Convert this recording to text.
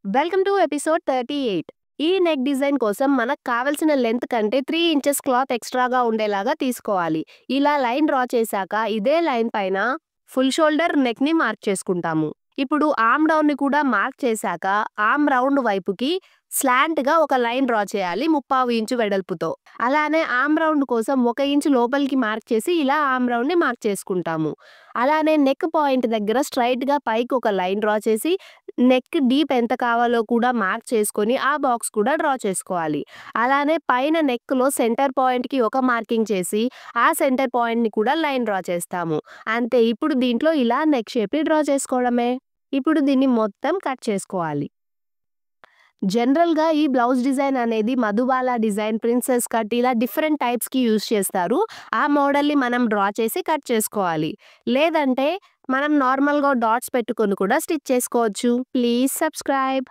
Welcome to episode 38. ఈ neck design కోసం మనకు కావలసిన లెంత్ కంటే 3 ఇంచెస్ క్లాత్ ఎక్స్ట్రాగా ఉండేలాగా తీసుకోవాలి. ఇలా లైన్ డ్రా చేశాక ఇదే లైన్ పైన ఫుల్ షోల్డర్ నెక్ ని మార్క్ చేసుకుంటాము. ఇప్పుడు ఆర్మ్ డౌన్ ని కూడా మార్క్ చేశాక ఆర్మ్ రౌండ్ వైపుకి స్లాంట్ గా ఒక లైన్ డ్రా చేయాలి 3/4 ఇంచు వెడల్పుతో. అలానే ఆర్మ్ రౌండ్ కోసం 1 ఇంచు లోపలికి మార్క్ చేసి ఇలా ఆర్మ్ రౌండ్ ని మార్క్ చేసుకుంటాము. అలానే నెక్ పాయింట్ దగ్గర స్ట్రైట్ గా పైకి ఒక లైన్ డ్రా చేసి నెక్ డీప్ ఎంత కావాలో కూడా మార్క్ చేసుకొని ఆ బాక్స్ కూడా డ్రా చేసుకోవాలి. అలానే పైన నెక్ లో సెంటర్ పాయింట్ కి ఒక మార్కింగ్ చేసి ఆ సెంటర్ పాయింట్ ని కూడా లైన్ డ్రా చేస్తాము. అంతే, ఇప్పుడు దీంట్లో ఇలా నెక్ షేప్ ని డ్రా చేసుకోవడమే. ఇప్పుడు దీన్ని మొత్తం కట్ చేసుకోవాలి. జనరల్ గా ఈ బ్లౌజ్ డిజైన్ అనేది మధుబాల డిజైన్, ప్రిన్సెస్ కట్ ఇలా డిఫరెంట్ టైప్స్ కి యూజ్ చేస్తారు. ఆ మోడల్ ని మనం డ్రా చేసి కట్ చేసుకోవాలి. లేదంటే మనం నార్మల్ గా డాట్స్ పెట్టుకొని కూడా స్టిచ్ చేసుకోవచ్చు. Please subscribe.